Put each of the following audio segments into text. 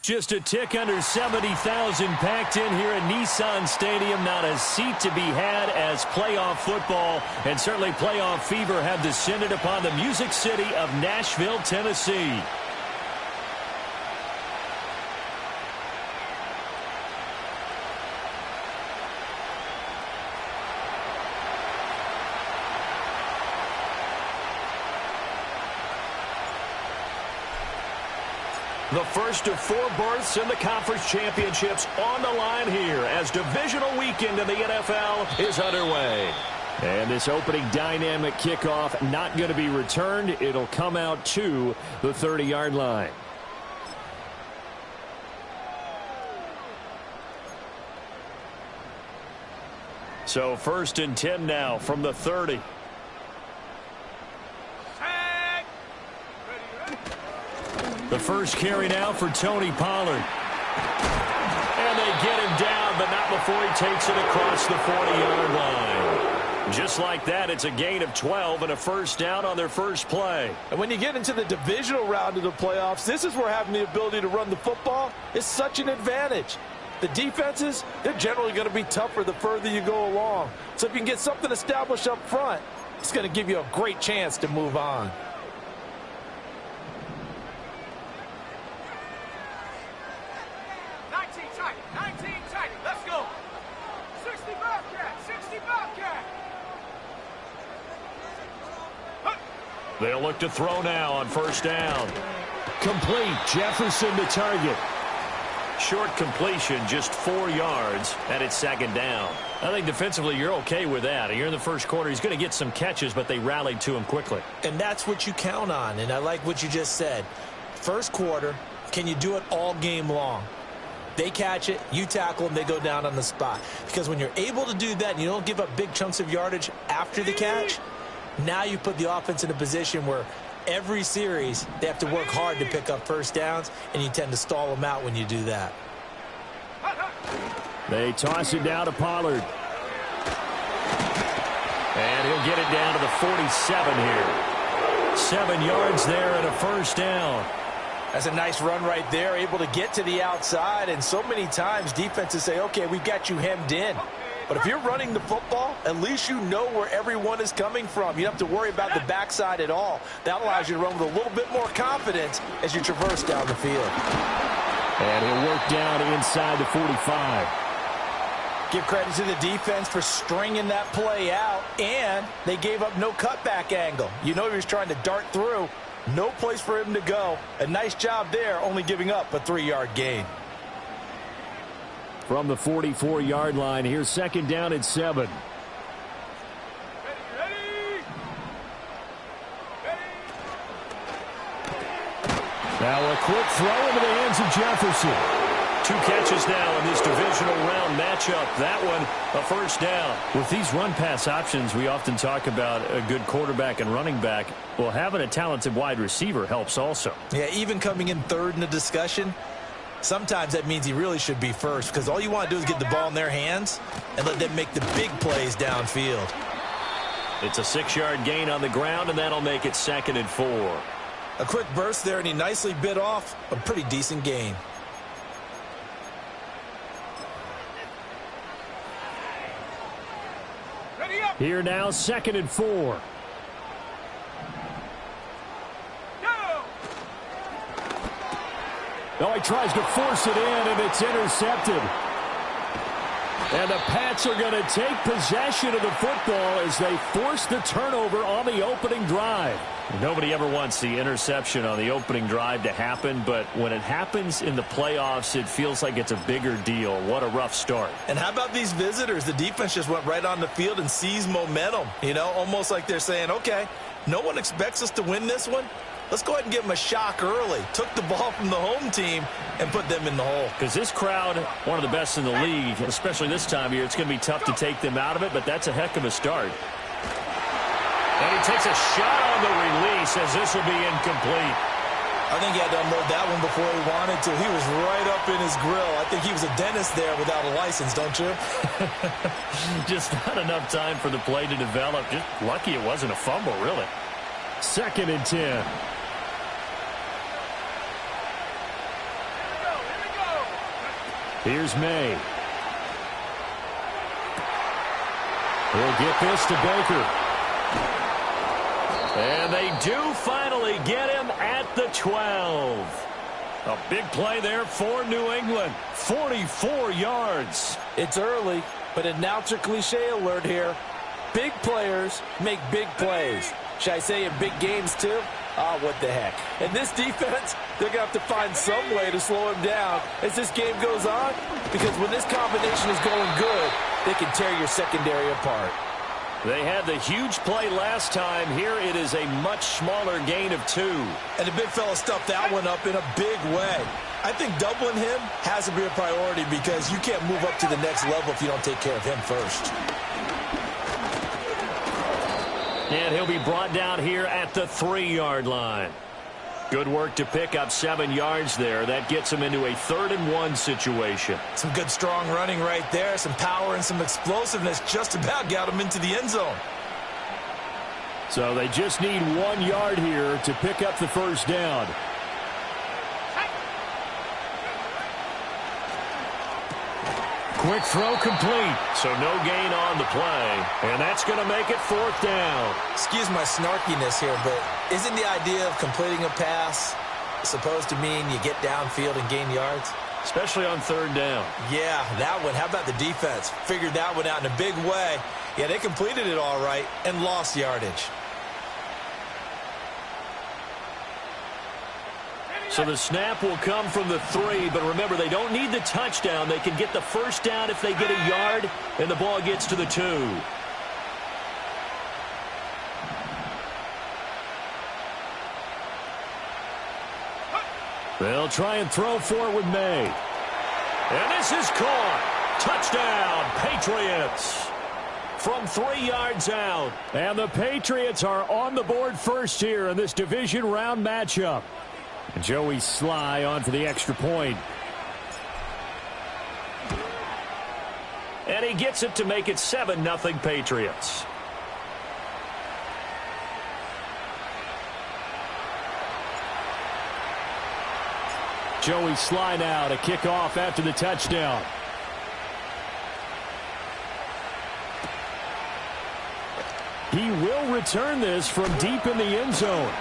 Just a tick under 70,000 packed in here at Nissan Stadium. Not a seat to be had as playoff football and certainly playoff fever have descended upon the Music City of Nashville, Tennessee. The first of 4 berths in the conference championships on the line here as divisional weekend in the NFL is underway. And this opening dynamic kickoff not going to be returned. It'll come out to the 30-yard line. So 1st and 10 now from the 30. The first carry now for Tony Pollard. And they get him down, but not before he takes it across the 40-yard line. Just like that, it's a gain of 12 and a first down on their first play. And when you get into the divisional round of the playoffs, this is where having the ability to run the football is such an advantage. The defenses, they're generally going to be tougher the further you go along. So if you can get something established up front, it's going to give you a great chance to move on. They'll look to throw now on first down. Complete. Jefferson to target. Short completion, just 4 yards, and it's 2nd down. I think defensively you're okay with that. You're in the first quarter. He's going to get some catches, but they rallied to him quickly. And that's what you count on, and I like what you just said. First quarter, can you do it all game long? They catch it, you tackle them, they go down on the spot. Because when you're able to do that and you don't give up big chunks of yardage after the catch, now you put the offense in a position where every series they have to work hard to pick up first downs, and you tend to stall them out when you do that. They toss it down to Pollard. And he'll get it down to the 47 here. 7 yards there and a first down. That's a nice run right there, able to get to the outside, and so many times defenses say, okay, we've got you hemmed in. But if you're running the football, at least you know where everyone is coming from. You don't have to worry about the backside at all. That allows you to run with a little bit more confidence as you traverse down the field. And he'll work down inside the 45. Give credit to the defense for stringing that play out, and they gave up no cutback angle. You know he was trying to dart through. No place for him to go. A nice job there, only giving up a 3-yard gain. From the 44-yard line, here's 2nd down and 7. Now a quick throw into the hands of Jefferson. 2 catches now in this divisional round matchup. That one, a first down. With these run-pass options, we often talk about a good quarterback and running back. Well, having a talented wide receiver helps also. Yeah, even coming in third in the discussion, sometimes that means he really should be first, because all you want to do is get the ball in their hands and let them make the big plays downfield. It's a 6-yard gain on the ground, and that'll make it 2nd and 4. A quick burst there, and he nicely bit off a pretty decent gain. Here now, 2nd and 4. Oh, he tries to force it in, and it's intercepted. And the Pats are going to take possession of the football as they force the turnover on the opening drive. Nobody ever wants the interception on the opening drive to happen, but when it happens in the playoffs, it feels like it's a bigger deal. What a rough start. And how about these visitors? The defense just went right on the field and seized momentum. You know, almost like they're saying, okay, no one expects us to win this one. Let's go ahead and give them a shock early. Took the ball from the home team and put them in the hole. Because this crowd, one of the best in the league, especially this time of year, it's going to be tough to take them out of it, but that's a heck of a start. And he takes a shot on the release as this will be incomplete. I think he had to unload that one before he wanted to. He was right up in his grill. I think he was a dentist there without a license, don't you? Just not enough time for the play to develop. Just lucky it wasn't a fumble, really. 2nd and 10. Here's May. He'll get this to Baker. And they do finally get him at the 12. A big play there for New England. 44 yards. It's early, but announcer cliche alert here. Big players make big plays. Should I say in big games too? Oh, what the heck. And this defense, they're going to have to find some way to slow him down as this game goes on. Because when this combination is going good, they can tear your secondary apart. They had the huge play last time. Here it is a much smaller gain of 2. And the big fella stuffed that one up in a big way. I think doubling him has to be a priority because you can't move up to the next level if you don't take care of him first. And he'll be brought down here at the 3-yard line. Good work to pick up 7 yards there. That gets him into a 3rd-and-1 situation. Some good strong running right there. Some power and some explosiveness just about got him into the end zone. So they just need 1 yard here to pick up the first down. Quick throw complete. So no gain on the play. And that's going to make it 4th down. Excuse my snarkiness here, but isn't the idea of completing a pass supposed to mean you get downfield and gain yards? Especially on 3rd down. Yeah, that one. How about the defense? Figured that one out in a big way. Yeah, they completed it all right and lost yardage. So the snap will come from the 3, but remember, they don't need the touchdown. They can get the first down if they get a yard, and the ball gets to the 2. They'll try and throw for it with May. And this is caught. Touchdown, Patriots. From 3 yards out. And the Patriots are on the board first here in this division round matchup. And Joey Sly on for the extra point. And he gets it to make it 7-0 Patriots. Joey Sly now to kick off after the touchdown. He will return this from deep in the end zone.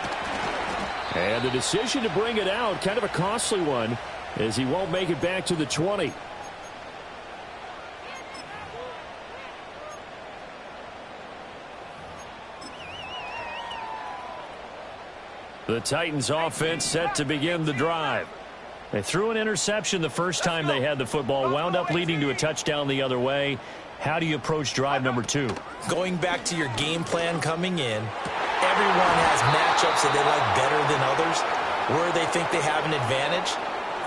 And the decision to bring it out, kind of a costly one, as he won't make it back to the 20. The Titans offense set to begin the drive. They threw an interception the first time they had the football, wound up leading to a touchdown the other way. How do you approach drive number 2? Going back to your game plan coming in, everyone has matchups that they like better than others, where they think they have an advantage.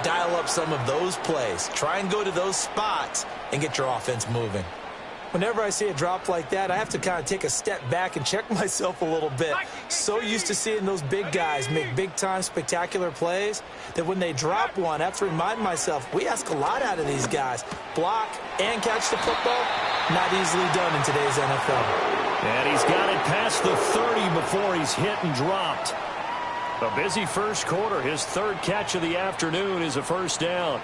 Dial up some of those plays. Try and go to those spots and get your offense moving. Whenever I see a drop like that, I have to kind of take a step back and check myself a little bit. So used to seeing those big guys make big-time spectacular plays that when they drop one, I have to remind myself, we ask a lot out of these guys. Block and catch the football, not easily done in today's NFL. And he's got it past the 30 before he's hit and dropped. A busy first quarter. His 3rd catch of the afternoon is a first down.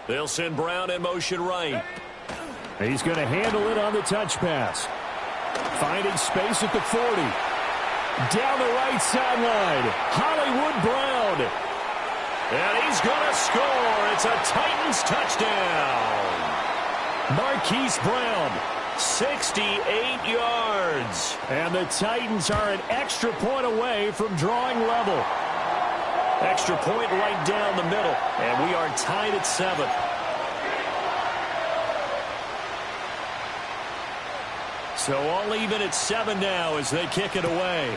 They'll send Brown in motion right. He's going to handle it on the touch pass. Finding space at the 40. Down the right sideline. Hollywood Brown. And he's going to score. It's a Titans touchdown. Marquise Brown, 68 yards. And the Titans are an extra point away from drawing level. Extra point right down the middle. And we are tied at 7. So all even at 7 now as they kick it away.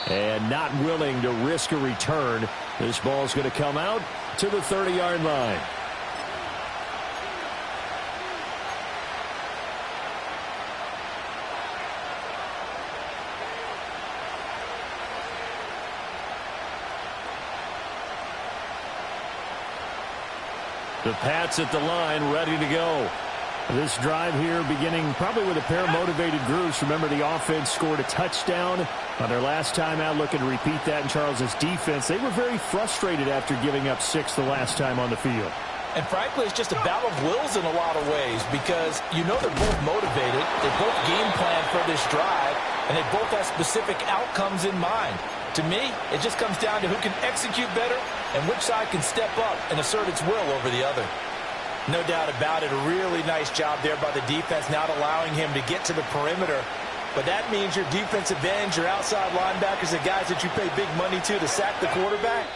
And not willing to risk a return. This ball's going to come out to the 30-yard line. The Pats at the line, ready to go. This drive here beginning probably with a pair of motivated groups. Remember, the offense scored a touchdown on their last time out, looking to repeat that in Charles's defense. They were very frustrated after giving up 6 the last time on the field. And frankly, it's just a battle of wills in a lot of ways because you know they're both motivated. They both game plan for this drive, and they both have specific outcomes in mind. To me, it just comes down to who can execute better and which side can step up and assert its will over the other. No doubt about it, a really nice job there by the defense, not allowing him to get to the perimeter. But that means your defensive ends, your outside linebackers, the guys that you pay big money to sack the quarterback,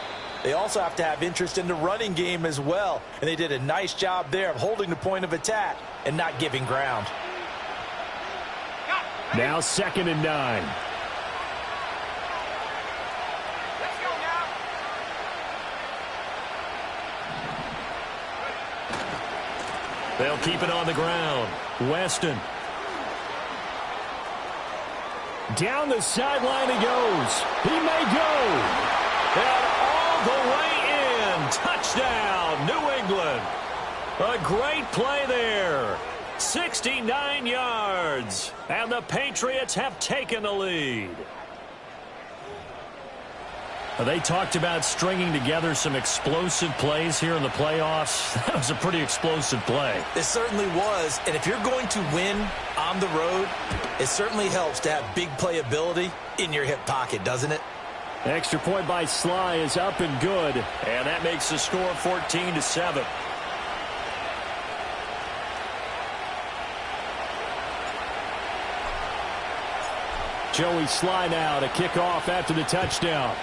they also have to have interest in the running game as well. And they did a nice job there of holding the point of attack and not giving ground. Now 2nd and 9. They'll keep it on the ground. Weston. Down the sideline he goes. He may go. And all the way in. Touchdown, New England. A great play there. 69 yards. And the Patriots have taken the lead. They talked about stringing together some explosive plays here in the playoffs. That was a pretty explosive play. It certainly was. And if you're going to win on the road, it certainly helps to have big playability in your hip pocket, doesn't it? Extra point by Sly is up and good. And that makes the score 14-7. Joey Sly now to kick off after the touchdown.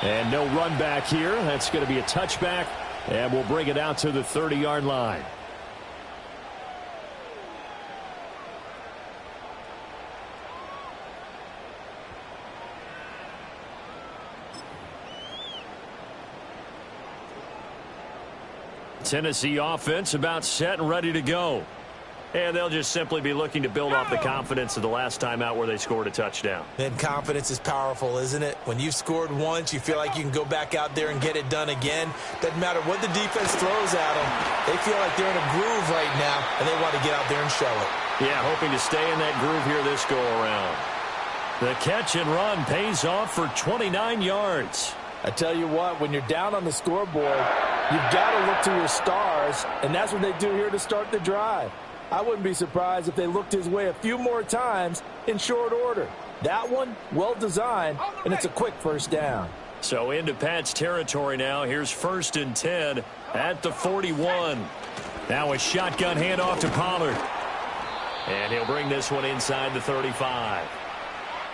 And no run back here. That's going to be a touchback. And we'll bring it out to the 30-yard line. Tennessee offense about set and ready to go. And they'll just simply be looking to build off the confidence of the last time out where they scored a touchdown. And confidence is powerful, isn't it? When you've scored once, you feel like you can go back out there and get it done again. Doesn't matter what the defense throws at them. They feel like they're in a groove right now, and they want to get out there and show it. Yeah, hoping to stay in that groove here this go-around. The catch and run pays off for 29 yards. I tell you what, when you're down on the scoreboard, you've got to look to your stars, and that's what they do here to start the drive. I wouldn't be surprised if they looked his way a few more times in short order. That one, well designed, and it's a quick first down. So into Pat's territory now. Here's 1st and 10 at the 41. Now a shotgun handoff to Pollard. And he'll bring this one inside the 35.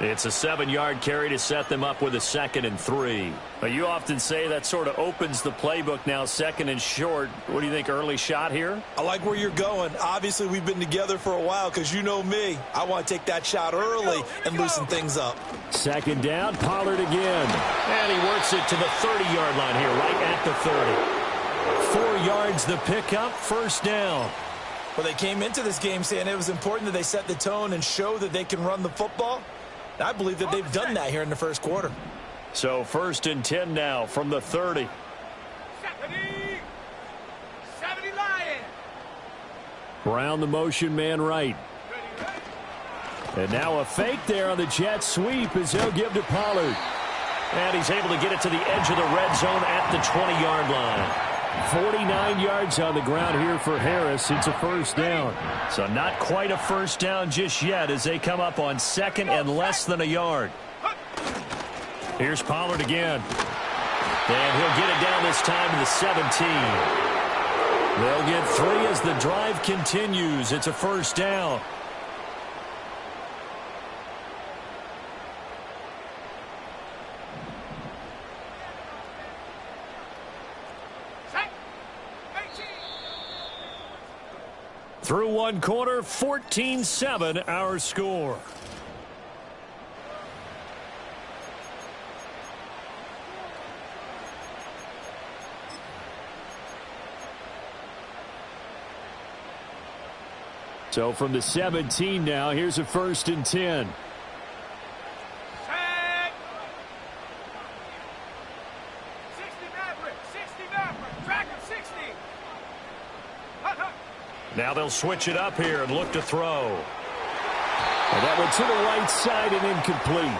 It's a 7-yard carry to set them up with a 2nd and 3. But you often say that sort of opens the playbook now, 2nd and short. What do you think, early shot here? I like where you're going. Obviously, we've been together for a while because you know me. I want to take that shot early and loosen things up. 2nd down, Pollard again. And he works it to the 30-yard line here, right at the 30. 4 yards the pickup, 1st down. Well, they came into this game saying it was important that they set the tone and show that they can run the football. I believe that they've done that here in the first quarter. So 1st and 10 now from the 30. 70 Lions. Brown the motion man right. And now a fake there on the jet sweep as he'll give to Pollard. And he's able to get it to the edge of the red zone at the 20-yard line. 49 yards on the ground here for Harris. It's a 1st down. So not quite a 1st down just yet as they come up on 2nd and less than a yard. Here's Pollard again. And he'll get it down this time to the 17. They'll get 3 as the drive continues. It's a 1st down. Through one quarter, 14-7 our score. So from the 17 now, here's a 1st and 10. Now they'll switch it up here and look to throw. And that went to the right side and incomplete.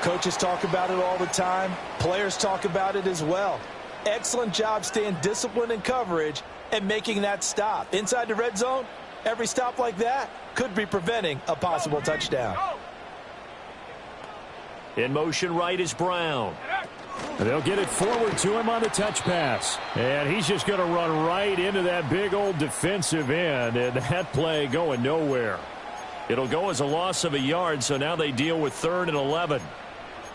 Coaches talk about it all the time. Players talk about it as well. Excellent job staying disciplined in coverage and making that stop. Inside the red zone, every stop like that could be preventing a possible touchdown. In motion right is Brown. They'll get it forward to him on the touch pass. And he's just going to run right into that big old defensive end. And that play going nowhere. It'll go as a loss of a yard, so now they deal with 3rd and 11.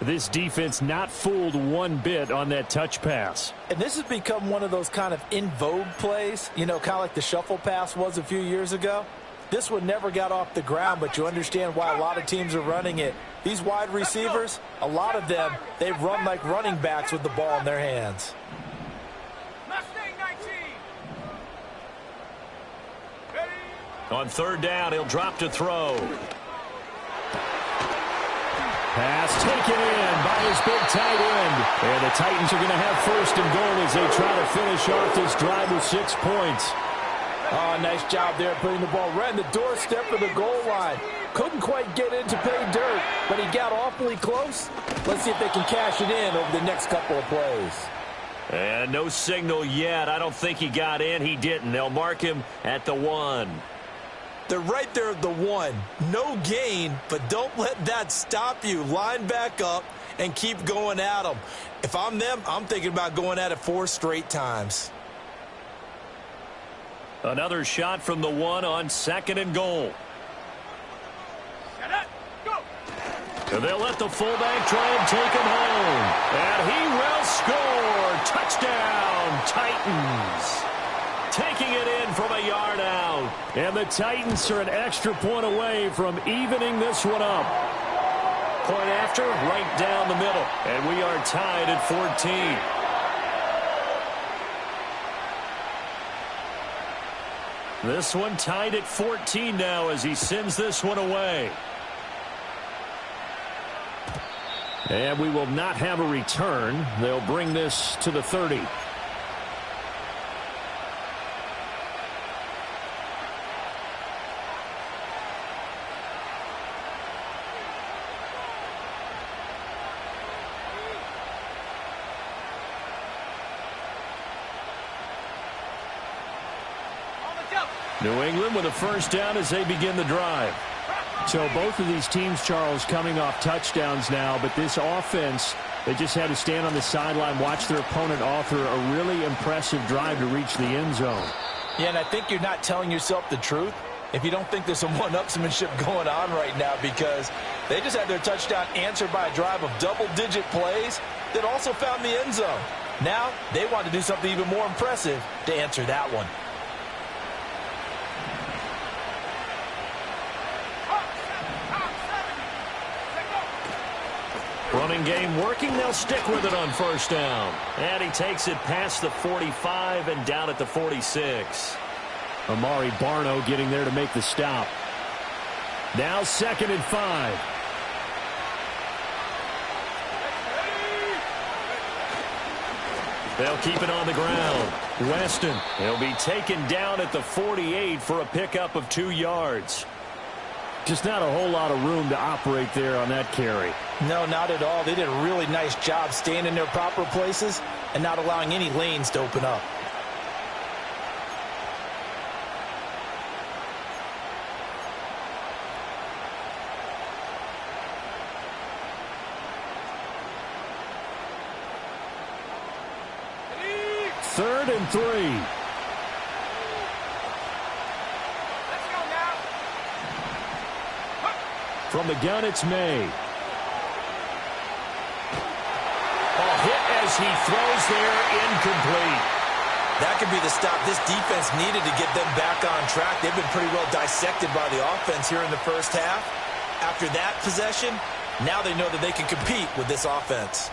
This defense not fooled one bit on that touch pass. And this has become one of those kind of in vogue plays, you know, kind of like the shuffle pass was a few years ago. This one never got off the ground, but you understand why a lot of teams are running it. These wide receivers, a lot of them, they run like running backs with the ball in their hands. On 3rd down, he'll drop to throw. Pass taken in by his big tight end. And the Titans are going to have 1st and goal as they try to finish off this drive with 6 points. Oh, nice job there putting the ball right in the doorstep of the goal line. Couldn't quite get in to pay dirt, but he got awfully close. Let's see if they can cash it in over the next couple of plays. And no signal yet. I don't think he got in. He didn't. They'll mark him at the 1. They're right there at the 1. No gain, but don't let that stop you. Line back up and keep going at them. If I'm them, I'm thinking about going at it 4 straight times. Another shot from the 1 on 2nd and goal. And they'll let the fullback try and take him home. And he will score. Touchdown, Titans. Taking it in from a yard out. And the Titans are an extra point away from evening this one up. Point after, right down the middle. And we are tied at 14. This one tied at 14 now as he sends this one away. And we will not have a return. They'll bring this to the 30. New England with a 1st down as they begin the drive. So both of these teams, Charles, coming off touchdowns now, but this offense, they just had to stand on the sideline, watch their opponent author a really impressive drive to reach the end zone. Yeah, and I think you're not telling yourself the truth if you don't think there's some one-upsmanship going on right now, because they just had their touchdown answered by a drive of double-digit plays that also found the end zone. Now they want to do something even more impressive to answer that one. Running game working. They'll stick with it on 1st down. And he takes it past the 45 and down at the 46. Amari Barno getting there to make the stop. Now 2nd and 5. They'll keep it on the ground. Weston, he'll be taken down at the 48 for a pickup of 2 yards. Just not a whole lot of room to operate there on that carry. No, not at all. They did a really nice job staying in their proper places and not allowing any lanes to open up. Third and 3. From the gun, it's May. Hit as he throws there, incomplete. That could be the stop this defense needed to get them back on track. They've been pretty well dissected by the offense here in the 1st half. After that possession, now they know that they can compete with this offense.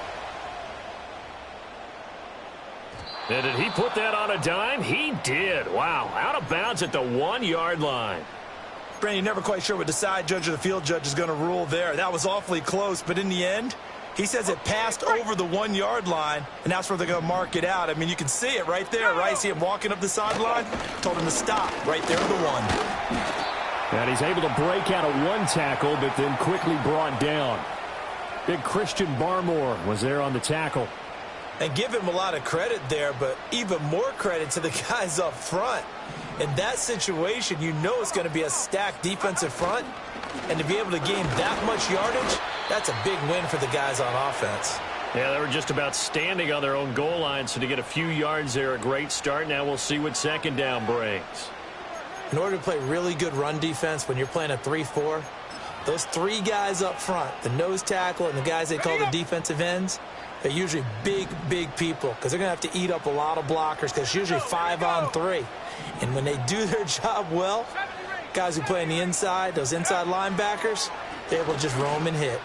And did he put that on a dime? He did. Wow, out of bounds at the 1-yard line. Brandon, you're never quite sure what the side judge or the field judge is going to rule there. That was awfully close, but in the end, He says it passed over the 1-yard line, and that's where they're going to mark it out. I mean, you can see it right there, right? See him walking up the sideline? Told him to stop right there at the 1. And he's able to break out of 1 tackle, but then quickly brought down. Big Christian Barmore was there on the tackle. And give him a lot of credit there, but even more credit to the guys up front. In that situation, you know it's going to be a stacked defensive front. And to be able to gain that much yardage, that's a big win for the guys on offense. Yeah, they were just about standing on their own goal line, so to get a few yards there, a great start. Now we'll see what second down brings. In order to play really good run defense when you're playing a 3-4, those 3 guys up front, the nose tackle and the guys they call the defensive ends, they're usually big, big people because they're going to have to eat up a lot of blockers because it's usually 5-on-3. And when they do their job well, guys who play on the inside, those inside linebackers, they're able to just roam and hit.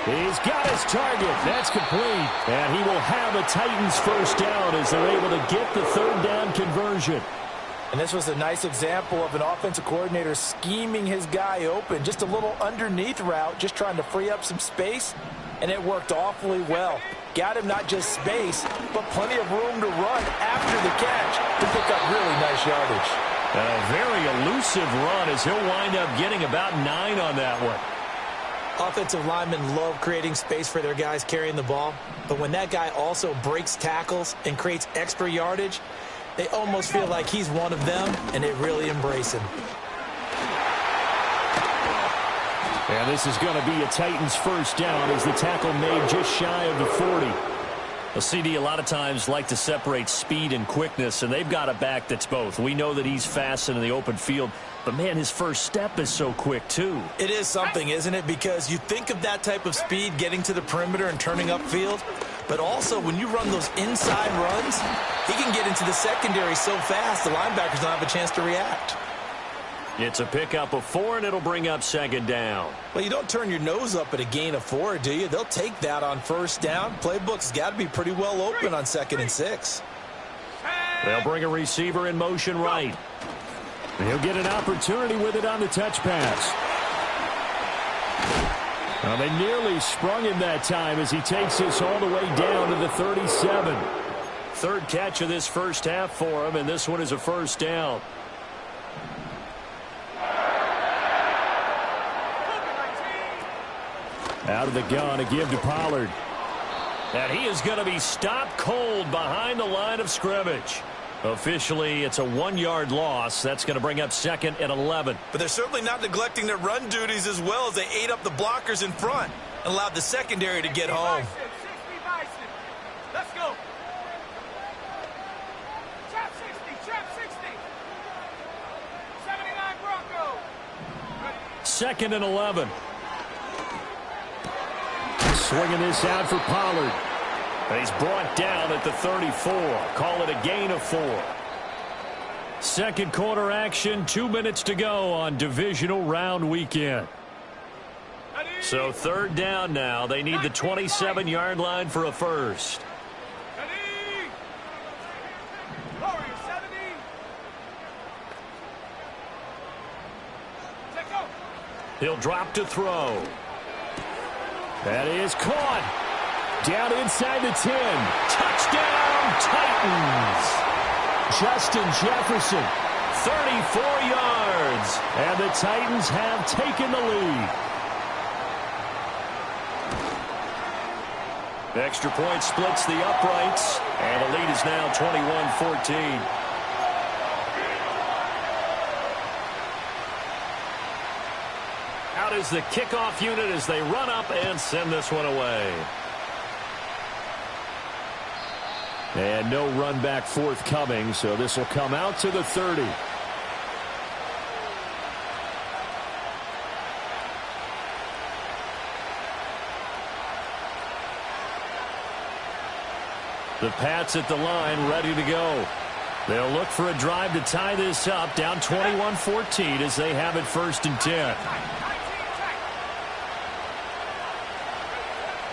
He's got his target. That's complete. And he will have a Titans first down as they're able to get the third down conversion. And this was a nice example of an offensive coordinator scheming his guy open. Just a little underneath route, just trying to free up some space. And it worked awfully well. Got him not just space, but plenty of room to run after the catch to pick up really nice yardage. And a very elusive run as he'll wind up getting about 9 on that one. Offensive linemen love creating space for their guys carrying the ball. But when that guy also breaks tackles and creates extra yardage, they almost feel like he's one of them, and they really embrace him. And this is going to be a Titans first down as the tackle made just shy of the 40. The CD a lot of times like to separate speed and quickness, and they've got a back that's both. We know that he's fast in the open field, but, man, his first step is so quick, too. It is something, isn't it? Because you think of that type of speed getting to the perimeter and turning upfield, but also when you run those inside runs, he can get into the secondary so fast the linebackers don't have a chance to react. It's a pickup of 4, and it'll bring up second down. Well, you don't turn your nose up at a gain of 4, do you? They'll take that on first down. Playbook's got to be pretty well open on 2nd and 6. They'll bring a receiver in motion right. And he'll get an opportunity with it on the touch pass. Well, they nearly sprung him that time as he takes this all the way down to the 37. Third catch of this first half for him, and this one is a first down. Out of the gun, a give to Pollard. And he is going to be stopped cold behind the line of scrimmage. Officially, it's a 1-yard loss. That's going to bring up 2nd and 11. But they're certainly not neglecting their run duties as well as they ate up the blockers in front and allowed the secondary to get home. 60 Bison. Let's go. Trap 60. 79 Bronco. 2nd and 11. Swinging this out for Pollard. And he's brought down at the 34. Call it a gain of 4. Second quarter action, 2 minutes to go on Divisional Round weekend. So third down now. They need the 27-yard line for a first. He'll drop to throw. That is caught. Down inside the 10. Touchdown, Titans. Justin Jefferson, 34 yards. And the Titans have taken the lead. The extra point splits the uprights. And the lead is now 21-14. Out is the kickoff unit as they run up and send this one away. And no run back forthcoming, so this will come out to the 30. The Pats at the line, ready to go. They'll look for a drive to tie this up, down 21-14 as they have it 1st and 10.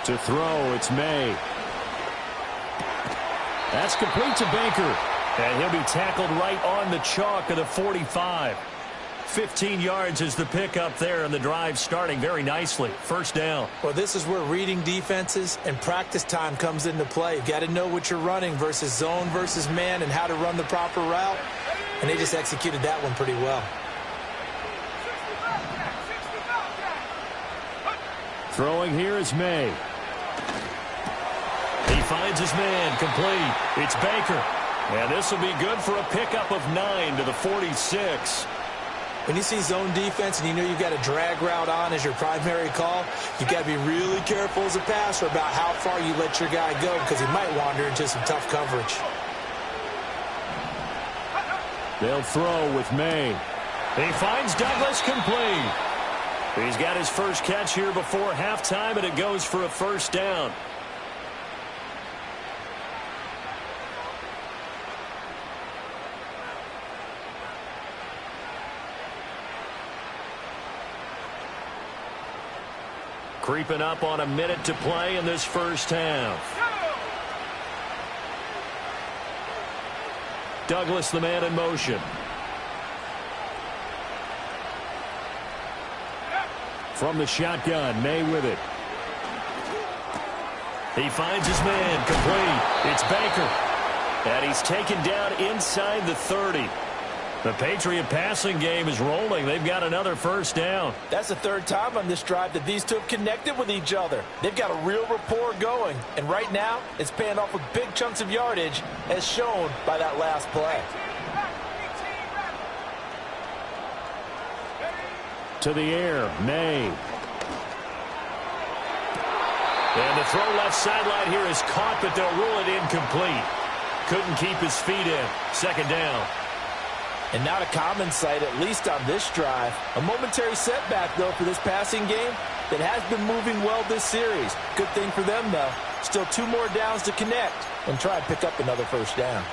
To throw, it's May. That's complete to Baker. And he'll be tackled right on the chalk of the 45. 15 yards is the pickup there, and the drive starting very nicely. First down. Well, this is where reading defenses and practice time comes into play. You've got to know what you're running versus zone versus man and how to run the proper route. And they just executed that one pretty well. Throwing here is May. He finds his man, complete. It's Baker. And this will be good for a pickup of 9 to the 46. When you see zone defense and you know you've got a drag route on as your primary call, you've got to be really careful as a passer about how far you let your guy go because he might wander into some tough coverage. They'll throw with May. He finds Douglas, complete. He's got his first catch here before halftime, and it goes for a first down. Creeping up on a minute to play in this first half. Douglas, the man in motion. From the shotgun, May with it. He finds his man, complete. It's Baker. And he's taken down inside the 30. The Patriot passing game is rolling. They've got another first down. That's the third time on this drive that these two have connected with each other. They've got a real rapport going. And right now, it's paying off with big chunks of yardage, as shown by that last play. To the air, May. And the throw left sideline here is caught, but they'll rule it incomplete. Couldn't keep his feet in. Second down. And not a common sight, at least on this drive. A momentary setback, though, for this passing game that has been moving well this series. Good thing for them, though. Still 2 more downs to connect and try and pick up another first down.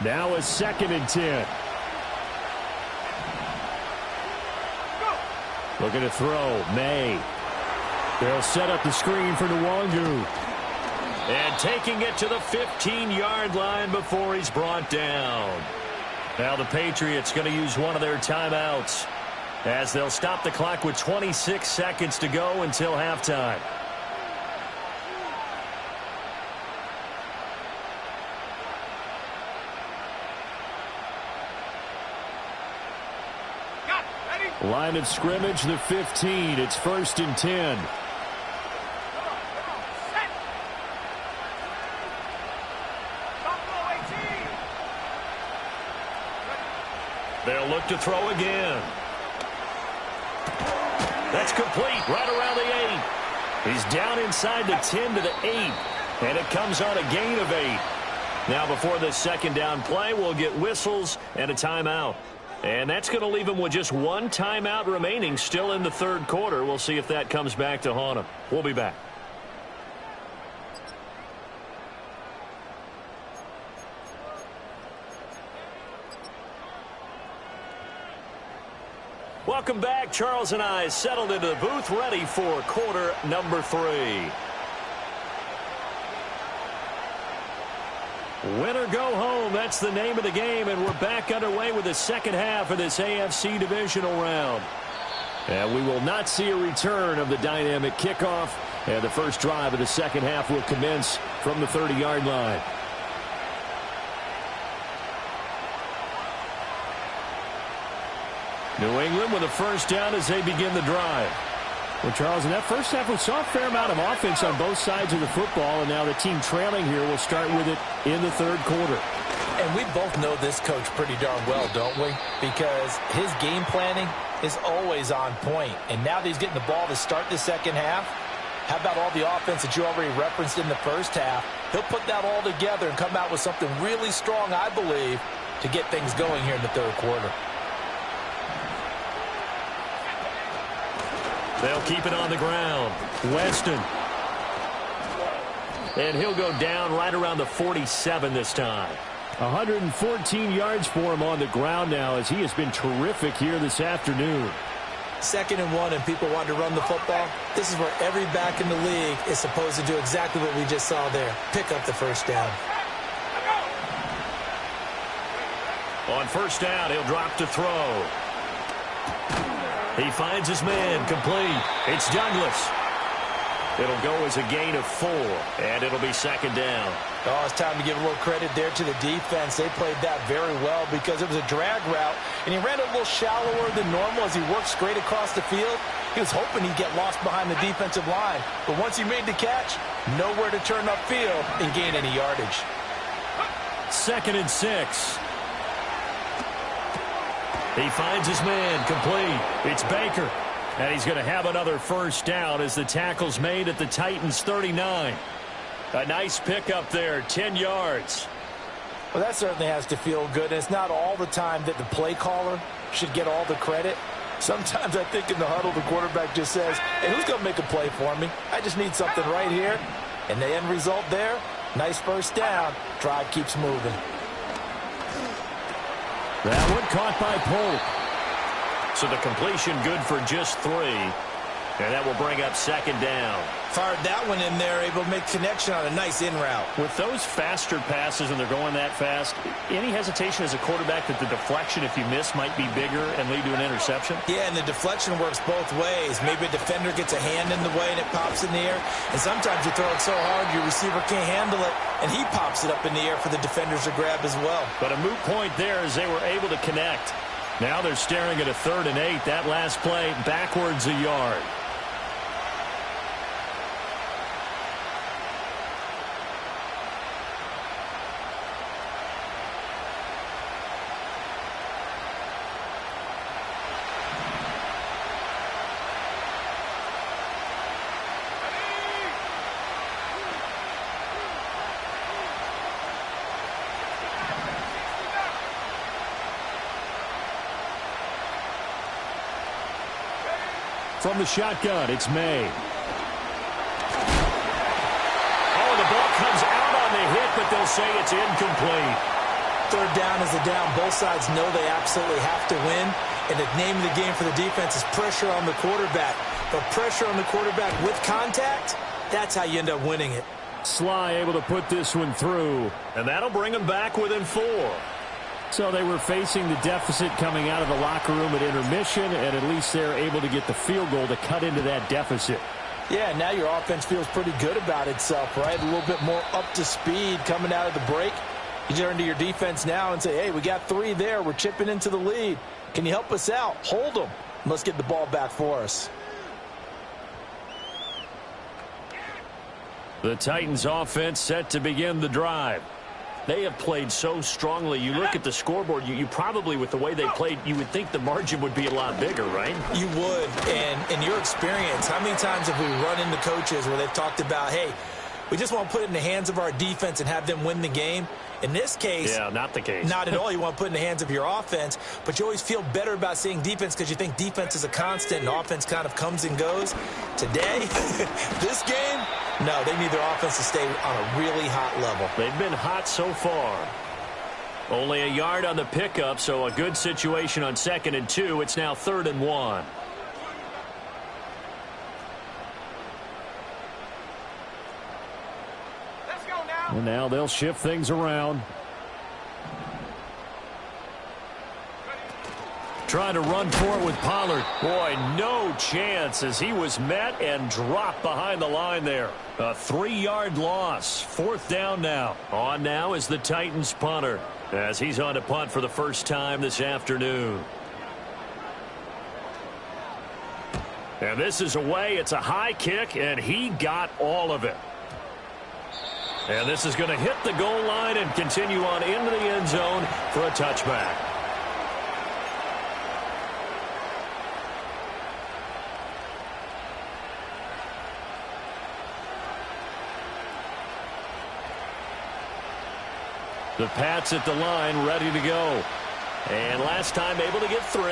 Now a 2nd and 10. Looking to throw, May. They'll set up the screen for Nwangu. And taking it to the 15-yard line before he's brought down. Now the Patriots going to use one of their timeouts as they'll stop the clock with 26 seconds to go until halftime. Line of scrimmage, the 15. It's 1st and 10. They'll look to throw again. That's complete right around the 8. He's down inside the 10 to the 8. And it comes on a gain of 8. Now before this second down play, we'll get whistles and a timeout. And that's going to leave him with just 1 timeout remaining still in the third quarter. We'll see if that comes back to haunt him. We'll be back. Welcome back. Charles and I settled into the booth ready for quarter number 3. Win or go home, that's the name of the game, and we're back underway with the second half of this AFC Divisional Round. And we will not see a return of the dynamic kickoff, and the first drive of the second half will commence from the 30-yard line. New England with a first down as they begin the drive. Well, Charles, in that first half, we saw a fair amount of offense on both sides of the football, and now the team trailing here will start with it in the third quarter. And we both know this coach pretty darn well, don't we? Because his game planning is always on point. And now that he's getting the ball to start the second half, how about all the offense that you already referenced in the first half? He'll put that all together and come out with something really strong, I believe, to get things going here in the third quarter. They'll keep it on the ground. Weston. And he'll go down right around the 47 this time. 114 yards for him on the ground now as he has been terrific here this afternoon. 2nd and 1 and people want to run the football, this is where every back in the league is supposed to do exactly what we just saw there. Pick up the first down. On first down, he'll drop to throw. He finds his man, complete. It's Douglas. It'll go as a gain of 4, and it'll be 2nd down. Oh, it's time to give a little credit there to the defense. They played that very well because it was a drag route, and he ran it a little shallower than normal as he worked straight across the field. He was hoping he'd get lost behind the defensive line, but once he made the catch, nowhere to turn upfield and gain any yardage. 2nd and 6. He finds his man, complete. It's Baker. And he's going to have another first down as the tackle's made at the Titans' 39. A nice pickup there, 10 yards. Well, that certainly has to feel good. And it's not all the time that the play caller should get all the credit. Sometimes I think in the huddle, the quarterback just says, hey, who's going to make a play for me? I just need something right here. And the end result there, nice first down. Drive keeps moving. That one caught by Polk. So the completion good for just 3. And that will bring up 2nd down. Fired that one in there, able to make connection on a nice in route. With those faster passes and they're going that fast, any hesitation as a quarterback that the deflection, if you miss, might be bigger and lead to an interception? Yeah, and the deflection works both ways. Maybe a defender gets a hand in the way and it pops in the air. And sometimes you throw it so hard your receiver can't handle it, and he pops it up in the air for the defenders to grab as well. But a moot point there as they were able to connect. Now they're staring at a 3rd and 8. That last play backwards a yard. From the shotgun, it's May. Oh, the ball comes out on the hit, but they'll say it's incomplete. 3rd down is the down. Both sides know they absolutely have to win. And the name of the game for the defense is pressure on the quarterback. But pressure on the quarterback with contact, that's how you end up winning it. Sly able to put this one through. And that'll bring them back within 4. So they were facing the deficit coming out of the locker room at intermission, and at least they're able to get the field goal to cut into that deficit. Yeah, now your offense feels pretty good about itself, right? A little bit more up to speed coming out of the break. You turn to your defense now and say, hey, we got 3 there. We're chipping into the lead. Can you help us out? Hold them. Let's get the ball back for us. The Titans offense set to begin the drive. They have played so strongly. You look at the scoreboard, you probably, with the way they played, you would think the margin would be a lot bigger, right? You would. And in your experience, how many times have we run into coaches where they've talked about, hey, we just want to put it in the hands of our defense and have them win the game? In this case, yeah, not the case. Not at all. You want to put it in the hands of your offense, but you always feel better about seeing defense because you think defense is a constant and offense kind of comes and goes. Today, this game, no, they need their offense to stay on a really hot level. They've been hot so far. Only a yard on the pickup, so a good situation on 2nd and 2. It's now 3rd and 1. Let's go now. Well, now they'll shift things around. Trying to run for it with Pollard. Boy, no chance as he was met and dropped behind the line there. A 3-yard loss. 4th down now. On now is the Titans punter as he's on to punt for the first time this afternoon. And this is away. It's a high kick, and he got all of it. And this is going to hit the goal line and continue on into the end zone for a touchback. The Pats at the line, ready to go. And last time able to get 3.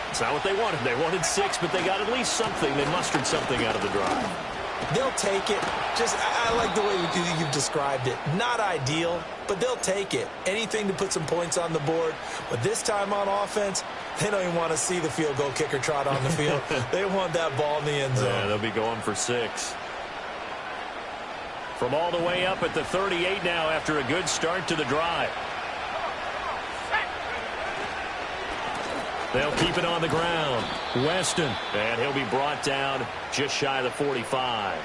It's not what they wanted. They wanted 6, but they got at least something. They mustered something out of the drive. They'll take it. I like the way you've described it. Not ideal, but they'll take it. Anything to put some points on the board. But this time on offense, they don't even want to see the field goal kicker trot on the field. They want that ball in the end zone. Yeah, they'll be going for 6. From all the way up at the 38 now after a good start to the drive. They'll keep it on the ground. Weston. And he'll be brought down just shy of the 45.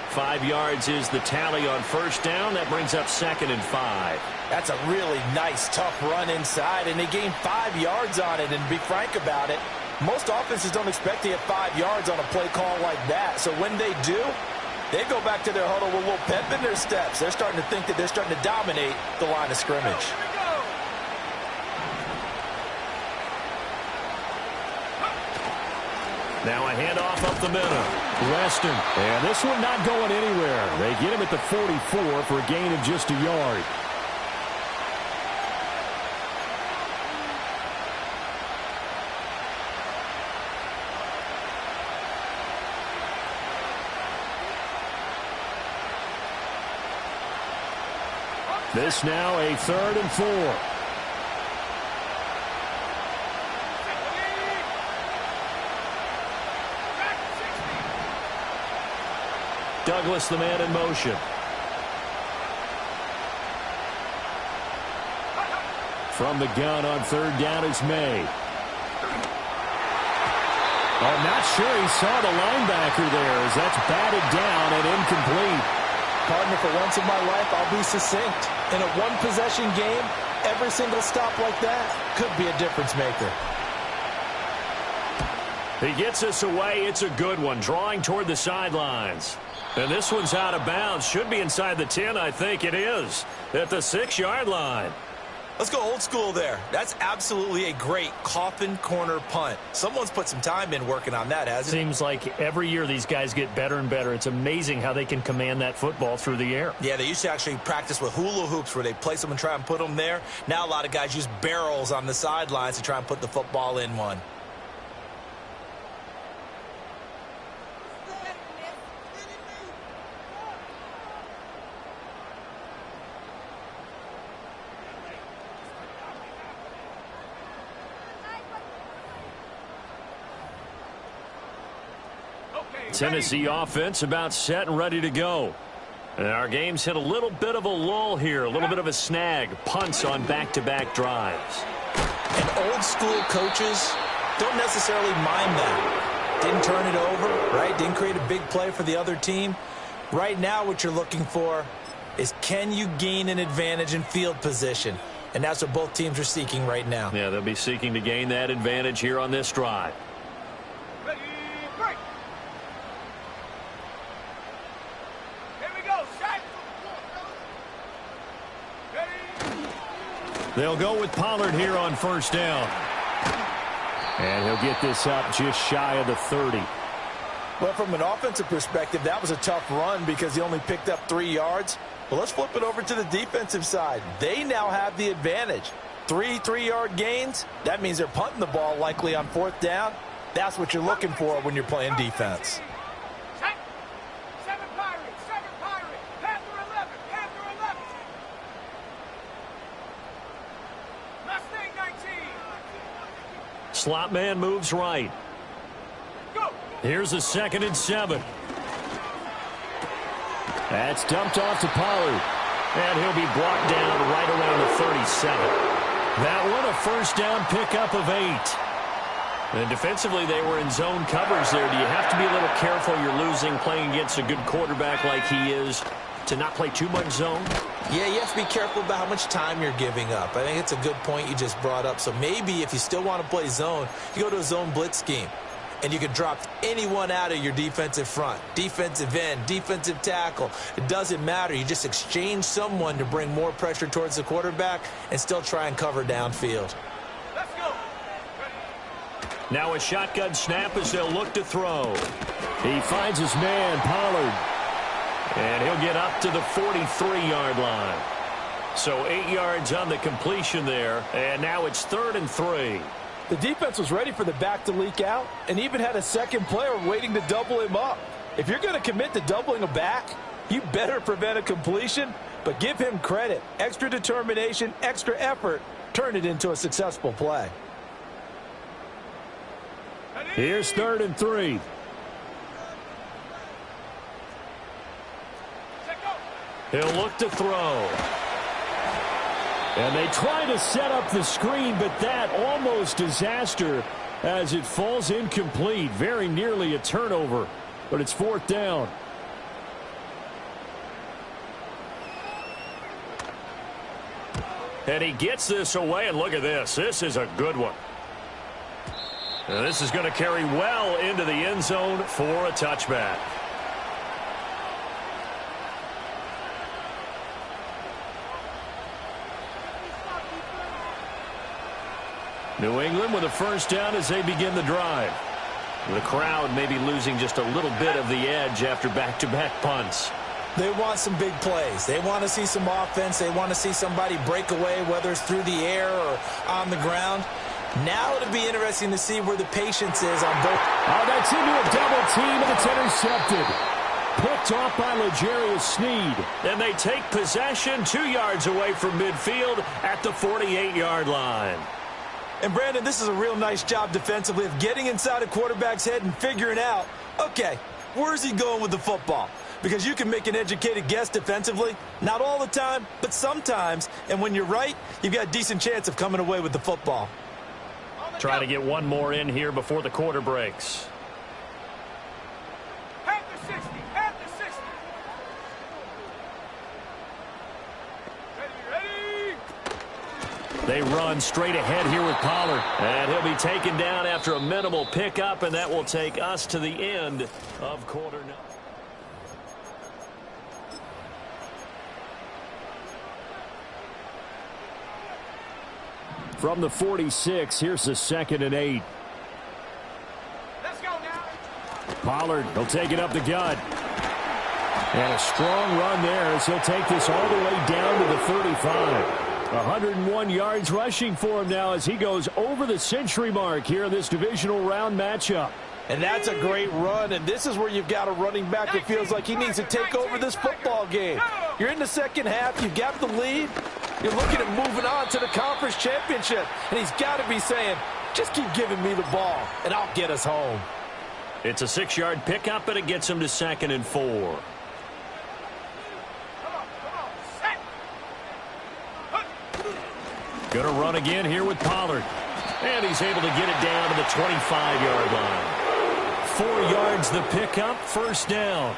5 yards is the tally on first down. That brings up 2nd and 5. That's a really nice, tough run inside, and they gained 5 yards on it. And to be frank about it, most offenses don't expect to get 5 yards on a play call like that. So when they do, they go back to their huddle with a little pep in their steps. They're starting to think that they're starting to dominate the line of scrimmage. Now a handoff up the middle. Weston. And this one not going anywhere. They get him at the 44 for a gain of just a yard. This now a 3rd and 4. Douglas, the man in motion. From the gun on 3rd down is May. I'm not sure he saw the linebacker there as that's batted down and incomplete. Partner, for once in my life, I'll be succinct. In a one-possession game, every single stop like that could be a difference maker. He gets us away. It's a good one, drawing toward the sidelines. And this one's out of bounds. Should be inside the 10, I think it is, at the 6-yard line. Let's go old school there. That's absolutely a great coffin corner punt. Someone's put some time in working on that, hasn't it? Seems like every year these guys get better and better. It's amazing how they can command that football through the air. Yeah, they used to actually practice with hula hoops where they place them and try and put them there. Now a lot of guys use barrels on the sidelines to try and put the football in one. Tennessee offense about set and ready to go. And our game's hit a little bit of a lull here, a little bit of a snag. Punts on back-to-back drives. And old school coaches don't necessarily mind that. Didn't turn it over, right? Didn't create a big play for the other team. Right now what you're looking for is, can you gain an advantage in field position? And that's what both teams are seeking right now. Yeah, they'll be seeking to gain that advantage here on this drive. They'll go with Pollard here on first down. And he'll get this up just shy of the 30. Well, from an offensive perspective, that was a tough run because he only picked up 3 yards. Well, let's flip it over to the defensive side. They now have the advantage. 3 3-yard gains. That means they're punting the ball likely on 4th down. That's what you're looking for when you're playing defense. Slot man moves right. Here's a 2nd and 7. That's dumped off to Pollard. And he'll be brought down right around the 37. That one a first down pickup of 8. And defensively, they were in zone coverage there. Do you have to be a little careful? You're losing playing against a good quarterback like he is to not play too much zone? Yeah, you have to be careful about how much time you're giving up. I think it's a good point you just brought up. So maybe if you still want to play zone, you go to a zone blitz scheme. And you can drop anyone out of your defensive front. Defensive end, defensive tackle. It doesn't matter. You just exchange someone to bring more pressure towards the quarterback and still try and cover downfield. Let's go. Now a shotgun snap as they'll look to throw. He finds his man, Pollard. And he'll get up to the 43-yard line. So 8 yards on the completion there. And now it's 3rd and 3. The defense was ready for the back to leak out and even had a second player waiting to double him up. If you're going to commit to doubling a back, you better prevent a completion, but give him credit. Extra determination, extra effort, turn it into a successful play. Here's 3rd and 3. He'll look to throw. And they try to set up the screen, but that almost disaster as it falls incomplete. Very nearly a turnover, but it's 4th down. And he gets this away, and look at this. This is a good one. And this is going to carry well into the end zone for a touchback. New England with a 1st down as they begin the drive. The crowd may be losing just a little bit of the edge after back-to-back punts. They want some big plays. They want to see some offense. They want to see somebody break away, whether it's through the air or on the ground. Now it'll be interesting to see where the patience is on both. Oh, that's into a double team, and it's intercepted. Picked off by L'Jarius Sneed. And they take possession 2 yards away from midfield at the 48-yard line. And, Brandon, this is a real nice job defensively of getting inside a quarterback's head and figuring out, okay, where's he going with the football? Because you can make an educated guess defensively. Not all the time, but sometimes. And when you're right, you've got a decent chance of coming away with the football. Try to get one more in here before the quarter breaks. At the 60, at the 60. Ready. They run straight ahead here with Pollard. And he'll be taken down after a minimal pickup, and that will take us to the end of quarter number. From the 46, here's the 2nd and 8. Let's go now. Pollard, he'll take it up the gut. And a strong run there as he'll take this all the way down to the 35. 101 yards rushing for him now as he goes over the century mark here in this divisional round matchup. And that's a great run, and this is where you've got a running back that feels like he needs to take over this football game. You're in the second half, you've got the lead, you're looking at moving on to the conference championship, and he's got to be saying, just keep giving me the ball, and I'll get us home. It's a 6-yard pickup, and it gets him to 2nd and 4. Come on, set. Going to run again here with Pollard. And he's able to get it down to the 25-yard line. 4 yards the pickup, 1st down.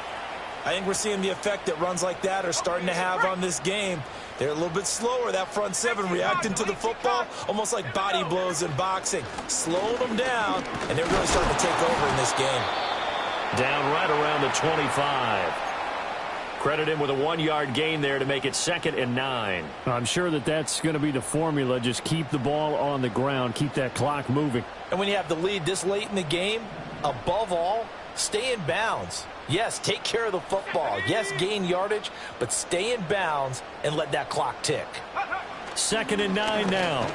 I think we're seeing the effect that runs like that are starting to have on this game. They're a little bit slower, that front 7, reacting to the football, almost like body blows in boxing. Slowing them down, and they're really starting to take over in this game. Down right around the 25. Credit him with a 1-yard gain there to make it 2nd and 9. I'm sure that that's going to be the formula. Just keep the ball on the ground. Keep that clock moving. And when you have the lead this late in the game, above all, stay in bounds. Yes, take care of the football. Yes, gain yardage, but stay in bounds and let that clock tick. 2nd and 9 now.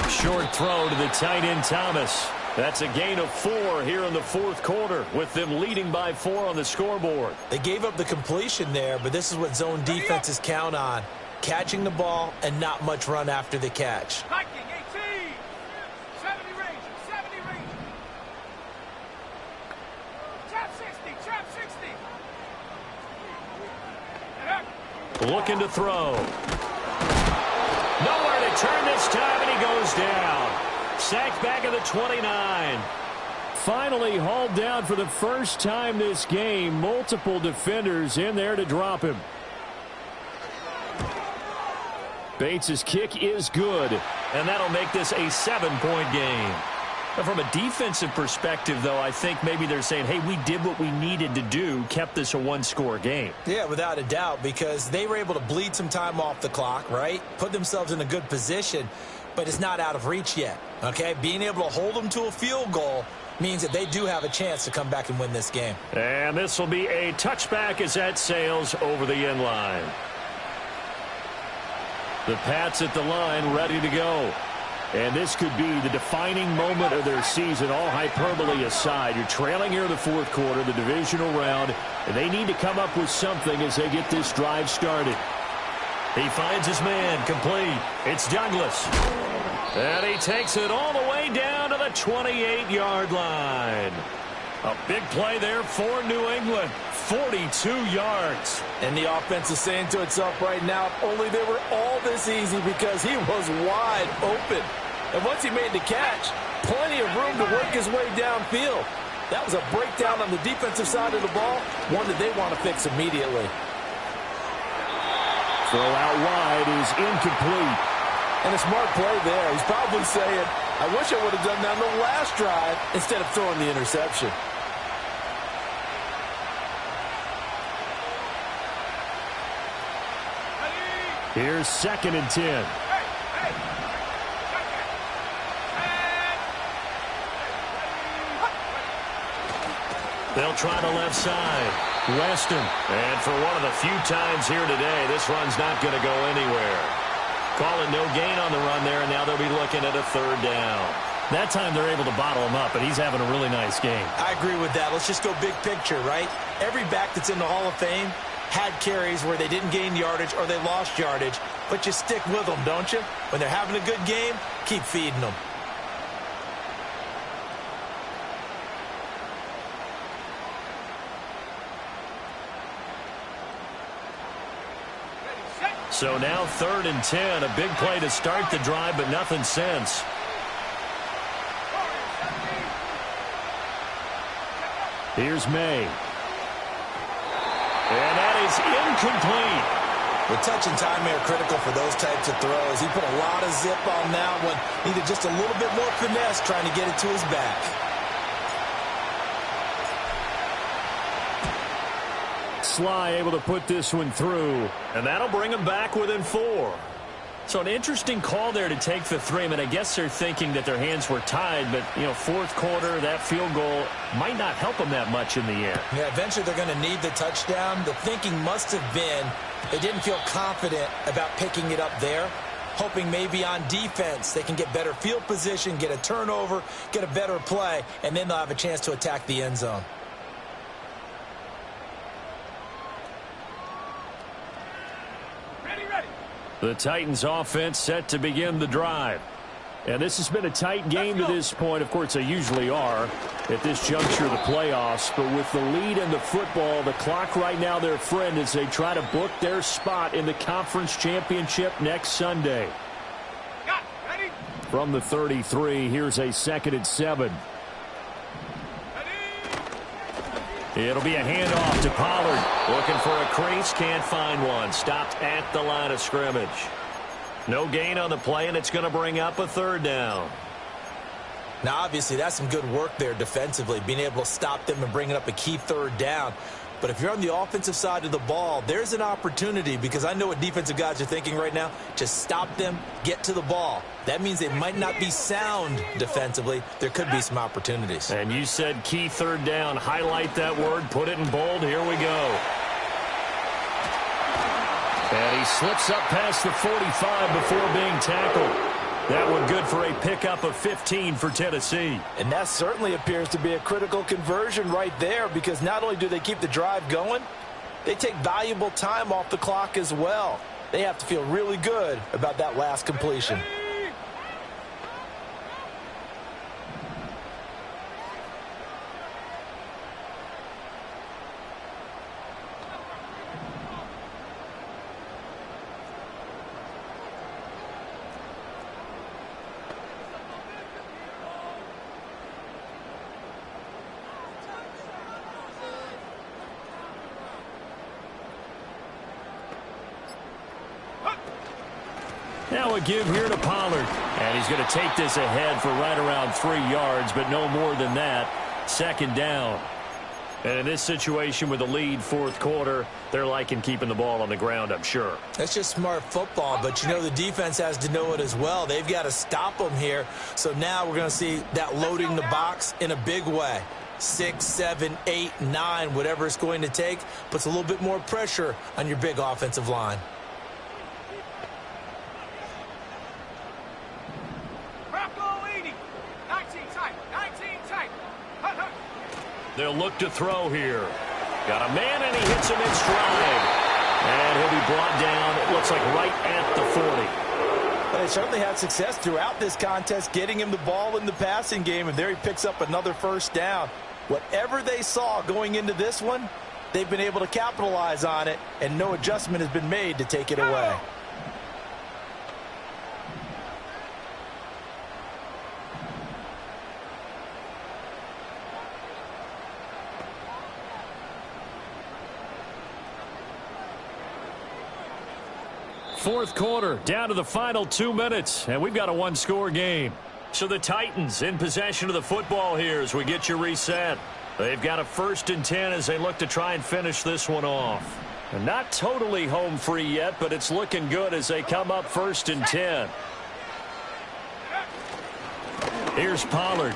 Short throw to the tight end Thomas. That's a gain of 4 here in the 4th quarter with them leading by 4 on the scoreboard. They gave up the completion there, but this is what zone defenses count on. Catching the ball and not much run after the catch. Hiking 18. 70 range, 70 range. Trap 60, trap 60. Looking to throw. Nowhere to turn this time, and he goes down. Sacked back at the 29. Finally hauled down for the first time this game. Multiple defenders in there to drop him. Bates' kick is good, and that'll make this a 7-point game. Now, from a defensive perspective, though, I think maybe they're saying, hey, we did what we needed to do, kept this a 1-score game. Yeah, without a doubt, because they were able to bleed some time off the clock, right? Put themselves in a good position, but it's not out of reach yet, okay? Being able to hold them to a field goal means that they do have a chance to come back and win this game. And this will be a touchback as that sails over the end line. The Pats at the line ready to go. And this could be the defining moment of their season, all hyperbole aside. You're trailing here in the fourth quarter, the divisional round, and they need to come up with something as they get this drive started. He finds his man, complete. It's Douglas. And he takes it all the way down to the 28-yard line. A big play there for New England. 42 yards. And the offense is saying to itself right now, if only they were all this easy, because he was wide open. And once he made the catch, plenty of room to work his way downfield. That was a breakdown on the defensive side of the ball, one that they want to fix immediately. Throw out wide is incomplete. And a smart play there. He's probably saying, I wish I would have done that on the last drive instead of throwing the interception. Here's 2nd and 10. They'll try the left side. Weston. And for one of the few times here today, this run's not going to go anywhere. Calling no gain on the run there, and now they'll be looking at a 3rd down. That time they're able to bottle him up, but he's having a really nice game. I agree with that. Let's just go big picture, right? Every back that's in the Hall of Fame had carries where they didn't gain yardage or they lost yardage, but you stick with them, don't you? When they're having a good game, keep feeding them. So now 3rd and 10, a big play to start the drive, but nothing since. Here's May. And that is incomplete. The touch and time are critical for those types of throws. He put a lot of zip on that one. Needed just a little bit more finesse trying to get it to his back. Sly able to put this one through, and that'll bring him back within 4. So an interesting call there to take the 3. I mean, I guess they're thinking that their hands were tied, but, you know, fourth quarter, that field goal might not help them that much in the end. Yeah, eventually they're going to need the touchdown. The thinking must have been they didn't feel confident about picking it up there, hoping maybe on defense they can get better field position, get a turnover, get a better play, and then they'll have a chance to attack the end zone. The Titans offense set to begin the drive. And this has been a tight game to this point. Of course, they usually are at this juncture of the playoffs. But with the lead in the football, the clock right now their friend as they try to book their spot in the conference championship next Sunday. From the 33, here's a 2nd and 7. It'll be a handoff to Pollard. Looking for a crease, can't find one. Stopped at the line of scrimmage. No gain on the play, and it's going to bring up a 3rd down. Now, obviously, that's some good work there defensively, being able to stop them and bringing up a key 3rd down. But if you're on the offensive side of the ball, there's an opportunity, because I know what defensive guys are thinking right now. Just stop them, get to the ball. That means they might not be sound defensively. There could be some opportunities. And you said key 3rd down. Highlight that word. Put it in bold. Here we go. And he slips up past the 45 before being tackled. That one good for a pickup of 15 for Tennessee. And that certainly appears to be a critical conversion right there, because not only do they keep the drive going, they take valuable time off the clock as well. They have to feel really good about that last completion. Now a give here to Pollard. And he's going to take this ahead for right around 3 yards, but no more than that. 2nd down. And in this situation with the lead fourth quarter, they're liking keeping the ball on the ground, I'm sure. That's just smart football, but you know the defense has to know it as well. They've got to stop them here. So now we're going to see that loading the box in a big way. 6, 7, 8, 9, whatever it's going to take, puts a little bit more pressure on your big offensive line. tight. 19 tight. Hut, hut. They'll look to throw here. Got a man, and he hits him in stride. And he'll be brought down, it looks like right at the 40. But they certainly had success throughout this contest, getting him the ball in the passing game, and there he picks up another first down. Whatever they saw going into this one, they've been able to capitalize on it, and no adjustment has been made to take it away. Fourth quarter, down to the final 2 minutes, and we've got a one-score game. So the Titans in possession of the football here as we get you reset. They've got a 1st and 10 as they look to try and finish this one off. And not totally home free yet, but it's looking good as they come up 1st and 10. Here's Pollard.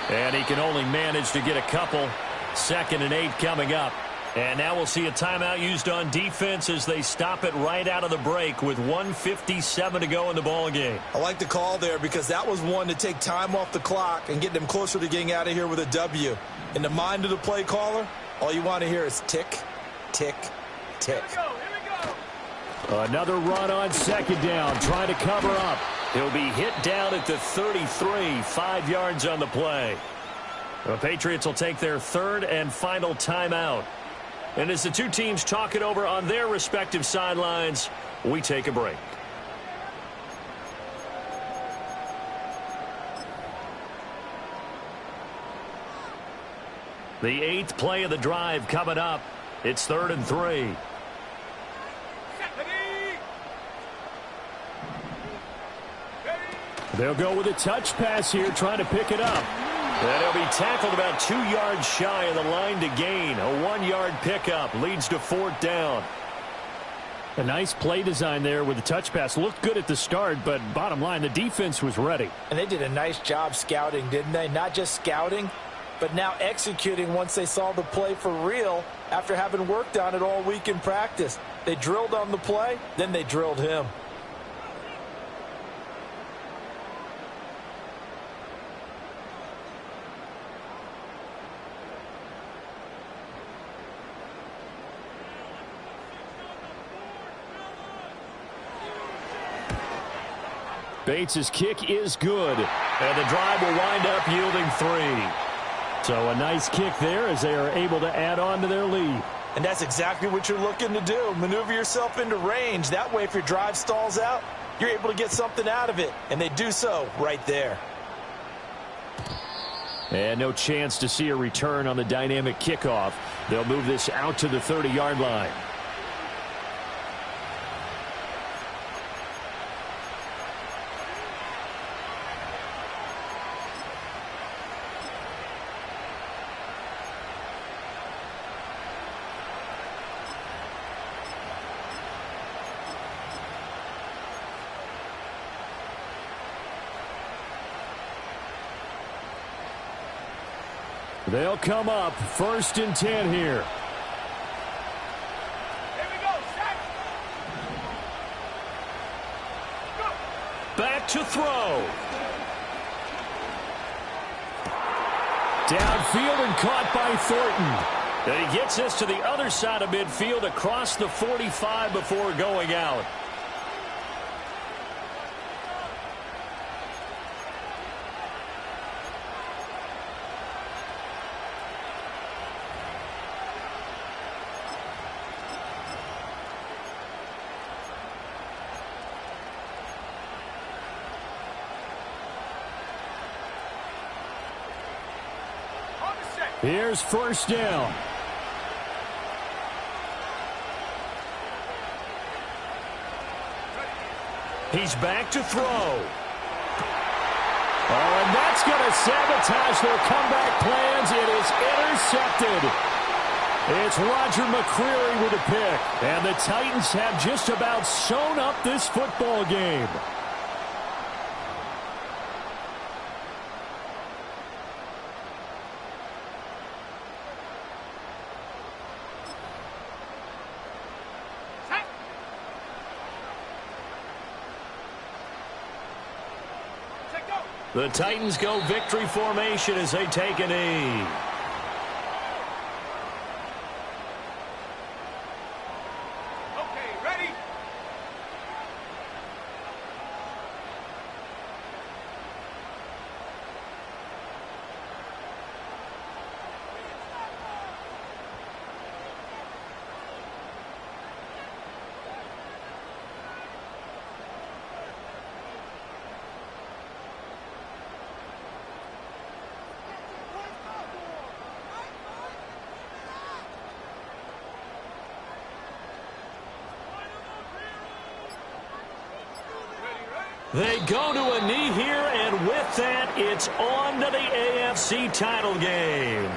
And he can only manage to get a couple. 2nd and 8 coming up. And now we'll see a timeout used on defense as they stop it right out of the break with 1:57 to go in the ball game. I like the call there because that was one to take time off the clock and get them closer to getting out of here with a W. In the mind of the play caller, all you want to hear is tick, tick, tick. Here we go. Another run on 2nd down, trying to cover up. He'll be hit down at the 33, 5 yards on the play. The Patriots will take their 3rd and final timeout. And as the two teams talk it over on their respective sidelines, we take a break. The 8th play of the drive coming up. It's 3rd and 3. They'll go with a touch pass here, trying to pick it up. And he'll be tackled about 2 yards shy of the line to gain. A 1-yard pickup leads to 4th down. A nice play design there with the touch pass. Looked good at the start, but bottom line, the defense was ready. And they did a nice job scouting, didn't they? Not just scouting, but now executing once they saw the play for real after having worked on it all week in practice. They drilled on the play, then they drilled him. Bates' kick is good, and the drive will wind up yielding 3. So a nice kick there as they are able to add on to their lead. And that's exactly what you're looking to do. Maneuver yourself into range. That way, if your drive stalls out, you're able to get something out of it. And they do so right there. And no chance to see a return on the dynamic kickoff. They'll move this out to the 30-yard line. They'll come up 1st and 10 here. Here we go. Set. Go. Back to throw. Downfield and caught by Thornton. And he gets this to the other side of midfield across the 45 before going out. Here's 1st down. He's back to throw. Oh, and that's going to sabotage their comeback plans. It is intercepted. It's Roger McCreary with a pick. And the Titans have just about sewn up this football game. The Titans go victory formation as they take a knee. They go to a knee here, and with that, it's on to the AFC title game.